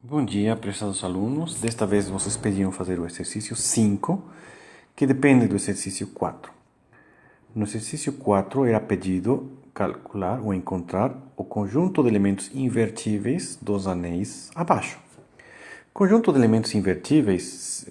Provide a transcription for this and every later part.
Bom dia, prezados alunos. Desta vez vocês pediram fazer o exercício 5, que depende do exercício 4. No exercício 4 era pedido calcular ou encontrar o conjunto de elementos invertíveis dos anéis abaixo. Conjunto de elementos invertíveis,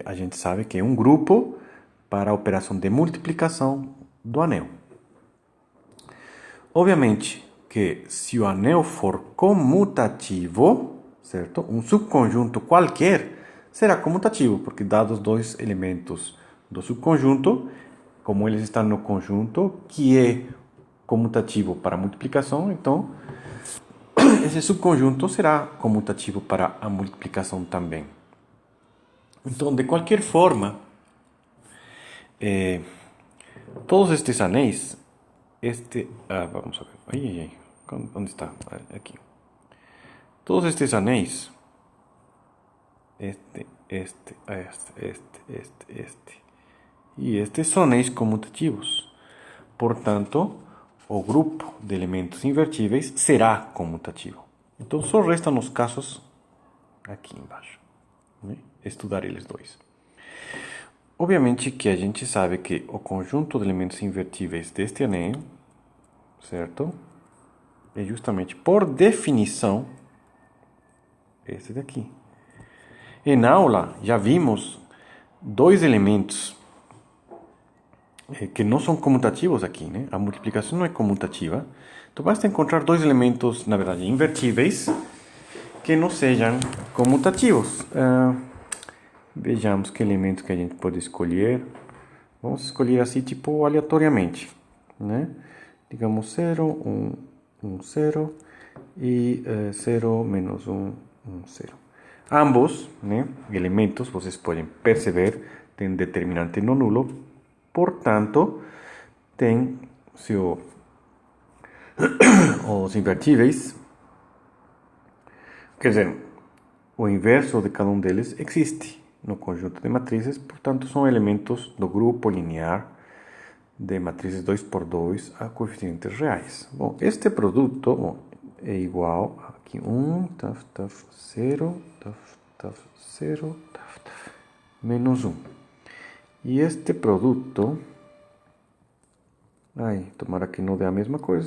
a gente sabe que é um grupo para a operação de multiplicação do anel. Obviamente que se o anel for comutativo, certo? Um subconjunto qualquer será comutativo, porque dados dois elementos do subconjunto, como eles estão no conjunto, que é comutativo para a multiplicação, então esse subconjunto será comutativo para a multiplicação também. Então, de qualquer forma, todos estes anéis, vamos a ver, onde está? Aqui. Todos estes anéis, este, e estes são anéis comutativos. Portanto, o grupo de elementos invertíveis será comutativo. Então, só restam os casos aqui embaixo, né? Estudar eles dois. Obviamente que a gente sabe que o conjunto de elementos invertíveis deste anel, certo? É justamente, por definição, esse daqui. Em aula, já vimos dois elementos que não são comutativos aqui, né? A multiplicação não é comutativa. Então, basta encontrar dois elementos, na verdade, invertíveis, que não sejam comutativos. Vejamos que elementos que a gente pode escolher. Vamos escolher assim, tipo, aleatoriamente, né? Digamos 0, 1, 1, 0 e 0, menos 1, 1, 0. Ambos, né, elementos, vocês podem perceber, têm determinante não nulo, portanto, tem os invertíveis, quer dizer, o inverso de cada um deles existe no conjunto de matrizes, portanto, são elementos do grupo linear de matrizes 2 por 2 a coeficientes reais. Bom, este produto é igual a aqui 1, taf, taf, 0, taf, taf, 0, taf, taf, menos 1. E este produto... tomara que não dê a mesma coisa,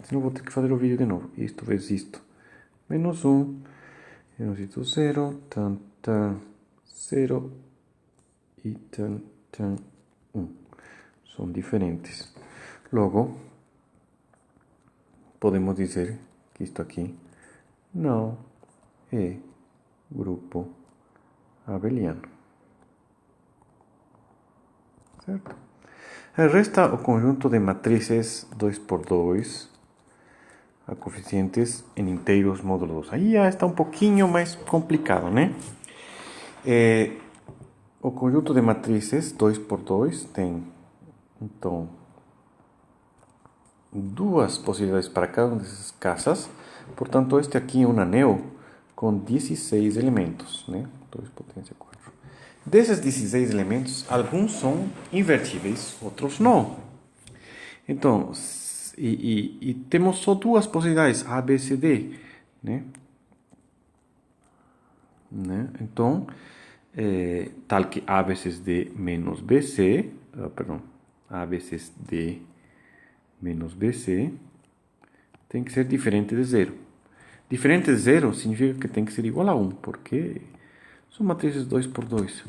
senão vou ter que fazer o vídeo de novo. Isto vezes isto. Menos 1, menos isto 0, tan, tan, 0 e tan, tan, 1. São diferentes. Logo, podemos dizer que isto aqui não é grupo abeliano. Certo? Resta o conjunto de matrizes 2 por 2 a coeficientes em inteiros módulo 2. Aí já está um pouquinho mais complicado, né? O conjunto de matrizes 2 por 2 tem, então, duas possibilidades para cada uma dessas casas. Portanto, este aqui é um anel com 16 elementos, né? 2 potência 4. Desses 16 elementos, alguns são invertíveis, outros não. Então, temos só duas possibilidades, A, B, C, D, né? Então, tal que A vezes D menos BC, A vezes D menos BC, tem que ser diferente de zero. Diferente de zero significa que tem que ser igual a 1, porque são matrizes 2 por 2.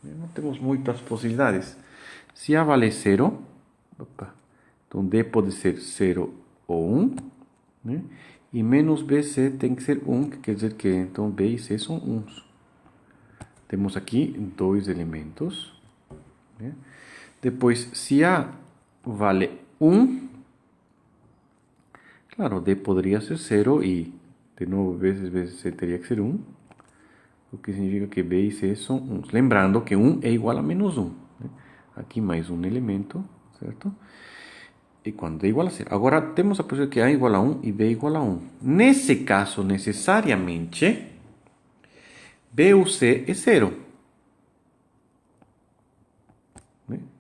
Não temos muitas possibilidades. Se A vale 0, então D pode ser 0 ou 1, né? E menos BC tem que ser 1, que quer dizer que então B e C são 1. Temos aqui dois elementos, né? Depois, se A vale 1, claro, D poderia ser 0 e, de novo, vezes C teria que ser 1, o que significa que B e C são 1. Lembrando que 1 é igual a menos 1. Né? Aqui mais um elemento, certo? E quando D é igual a 0. Agora, temos a possibilidade que A é igual a 1 e B é igual a 1. Nesse caso, necessariamente, B ou C é 0.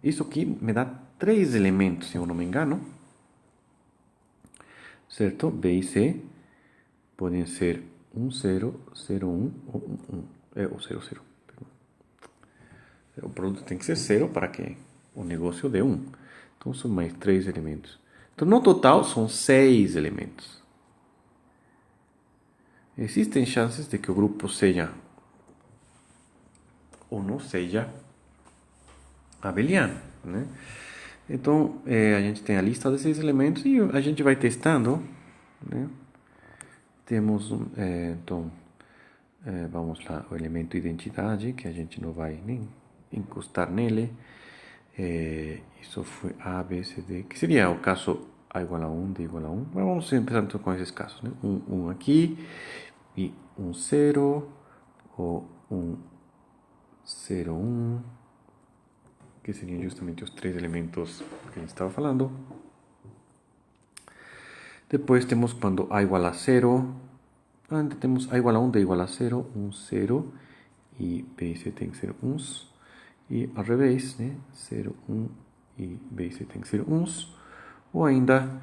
Isso aqui me dá 3 elementos, se eu não me engano. Certo? B e C podem ser 1, 0, 0, 1 ou 1, 1. Ou 0, 0. O produto tem que ser 0 para que o negócio dê 1. Então, são mais 3 elementos. Então, no total, são 6 elementos. Existem chances de que o grupo seja ou não seja abeliano, né? Então, a gente tem a lista de 6 elementos e a gente vai testando, né? Temos, então, vamos lá, o elemento identidade, que a gente não vai nem encostar nele. Isso foi A, B, C, D, que seria o caso A igual a 1, D igual a 1. Mas vamos empezar então com esses casos, né? 1 aqui, e 1, 0, ou 1, 0, 1, que seriam justamente os 3 elementos que a gente estava falando. Depois temos quando A igual a 0, temos A igual a 1, D igual a 0, 1, 0, e B e C tem que ser 1. E ao revés, né? 0, 1 e B e C tem que ser 1. Ou ainda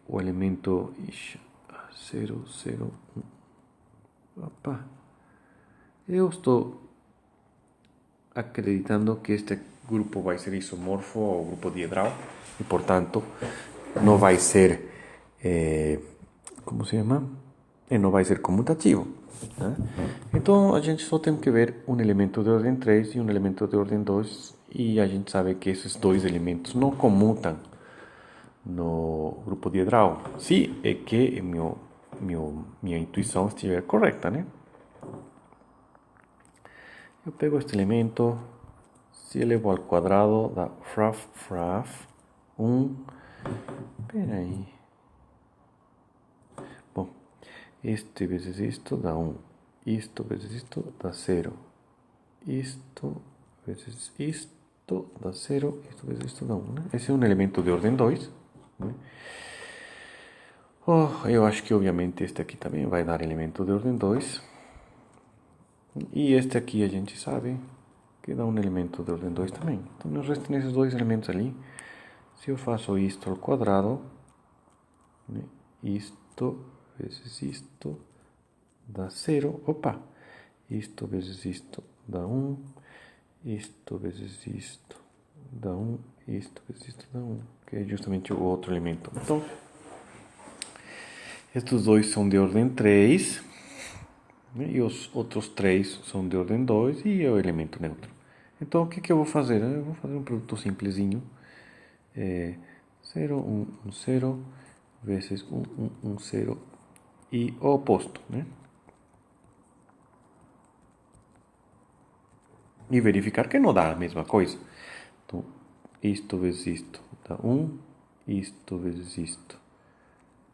o elemento 0, 0, 1. Opa! Eu estou acreditando que este grupo vai ser isomorfo ao grupo diedral e, portanto, não vai ser, como se chama? Não vai ser comutativo, né? Então, a gente só tem que ver um elemento de ordem 3 e um elemento de ordem 2 e a gente sabe que esses dois elementos não comutam no grupo diedral. Se é que minha intuição estiver correta, né? Eu pego este elemento, se elevo ao quadrado dá fraf 1. Espera aí. Bom, este vezes isto dá 1. Isto vezes isto dá 0. Isto vezes isto dá 0. Isto vezes isto dá 1. Né? Esse é um elemento de ordem 2. Né? Eu acho que obviamente este aqui também vai dar elemento de ordem 2. E este aqui a gente sabe que dá um elemento de ordem 2 também. Então, nos restam esses dois elementos ali. Se eu faço isto ao quadrado, né? Isto vezes isto dá 0. Opa! Isto vezes isto dá 1. Isto vezes isto dá 1. Isto vezes isto dá 1. Que é justamente o outro elemento. Então, estes dois são de ordem 3. E os outros 3 são de ordem 2 e é o elemento neutro. Então, o que eu vou fazer? Eu vou fazer um produto simplesinho. 0, 1, 1, 0, vezes 1, 1, 1, 0 e o oposto, né? E verificar que não dá a mesma coisa. Então, isto vezes isto dá 1, isto vezes isto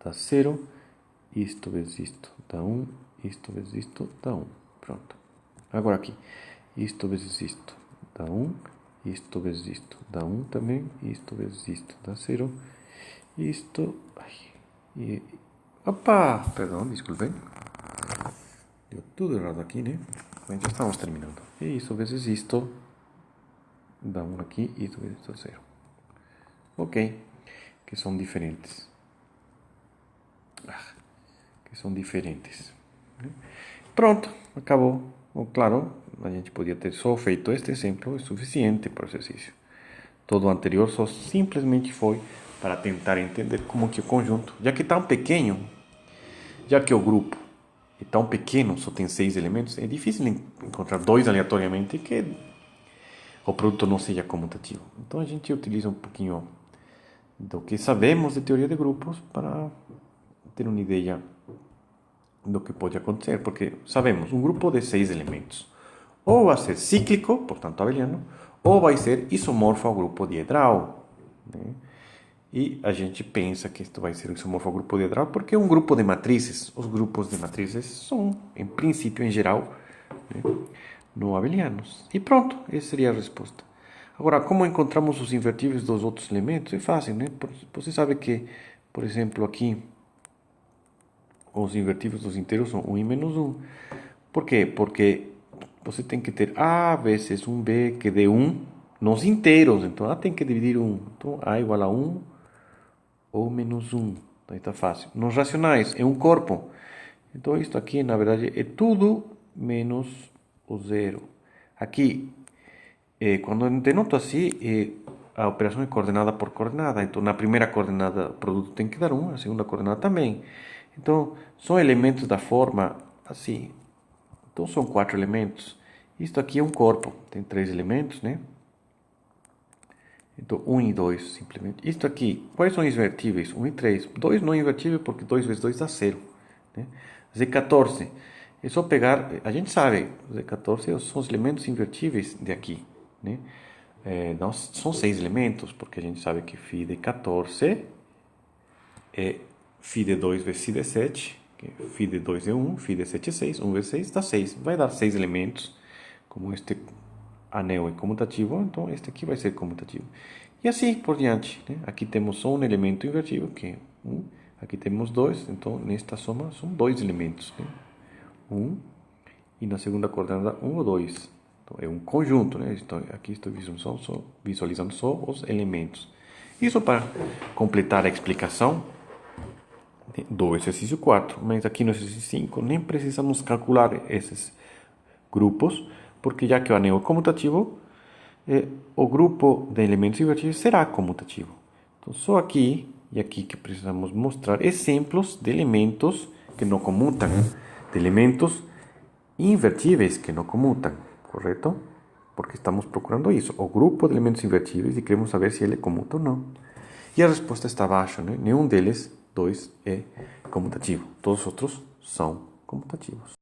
dá 0, isto vezes isto dá 1, isto vezes isto dá 1. Pronto. Agora aqui, isto vezes isto dá 1, isto vezes isto dá 1 também, isto vezes isto dá 0, isto... Opa! Perdão, desculpem. Deu tudo errado aqui, né? Mas já estamos terminando. E isso vezes isto dá 1 aqui, e isto vezes isto dá 0. Ok. Que são diferentes. Que são diferentes. Pronto, acabou. Claro, a gente podia ter só feito este exemplo, é suficiente para o exercício. Todo o anterior só simplesmente foi para tentar entender como que o conjunto, já que é tão pequeno, já que o grupo é tão pequeno, só tem 6 elementos, é difícil encontrar 2 aleatoriamente que o produto não seja comutativo. Então a gente utiliza um pouquinho do que sabemos de teoria de grupos para ter uma ideia do que pode acontecer, porque sabemos, um grupo de 6 elementos ou vai ser cíclico, portanto abeliano, ou vai ser isomorfo ao grupo diedral, né? E a gente pensa que isto vai ser isomorfo ao grupo diedral porque é um grupo de matrizes. Os grupos de matrizes são, em princípio, em geral, né, não abelianos. E pronto, essa seria a resposta. Agora, como encontramos os invertíveis dos outros elementos? É fácil, né? Você sabe que, por exemplo, aqui os invertíveis dos inteiros são 1 e menos 1. Por quê? Porque você tem que ter A vezes 1B que dê 1 nos inteiros. Então, A tem que dividir 1. Então, A igual a 1 ou menos 1. Aí está fácil. Nos racionais, é um corpo. Então, isto aqui, na verdade, é tudo menos o zero. Aqui, quando eu denoto assim, a operação é coordenada por coordenada. Então, na primeira coordenada, o produto tem que dar 1, na segunda coordenada também. Então, são elementos da forma assim. Então, são 4 elementos. Isto aqui é um corpo, tem 3 elementos, né? Então, 1 e 2, simplesmente. Isto aqui, quais são invertíveis? 1 e 3. 2 não é invertível porque 2 vezes 2 dá 0. Né? Z14, é só pegar, a gente sabe, Z14 são os elementos invertíveis de aqui. Né? São 6 elementos, porque a gente sabe que φ de 14 é φ de 2 vezes φ de 7, φ de 2 é 1, φ de 7 é 6, 1 vezes 6 dá 6. Vai dar 6 elementos, como este anel é comutativo, então este aqui vai ser comutativo. E assim por diante. Né? Aqui temos só um elemento invertível, que é 1. Aqui temos 2, então nesta soma são 2 elementos. Né? 1 e na segunda coordenada 1 ou 2. Então é um conjunto. Né? Então, aqui estou visualizando só os elementos. Isso para completar a explicação do exercício 4. Mas aqui no exercício 5 nem precisamos calcular esses grupos, porque já que o anel é comutativo, o grupo de elementos invertíveis será comutativo. Então, só aqui e aqui que precisamos mostrar exemplos de elementos que não comutam, de elementos invertíveis que não comutam, correto? Porque estamos procurando isso, o grupo de elementos invertíveis, e queremos saber se ele comuta ou não. E a resposta está abaixo, né? Nenhum deles, 2, é comutativo. Todos os outros são comutativos.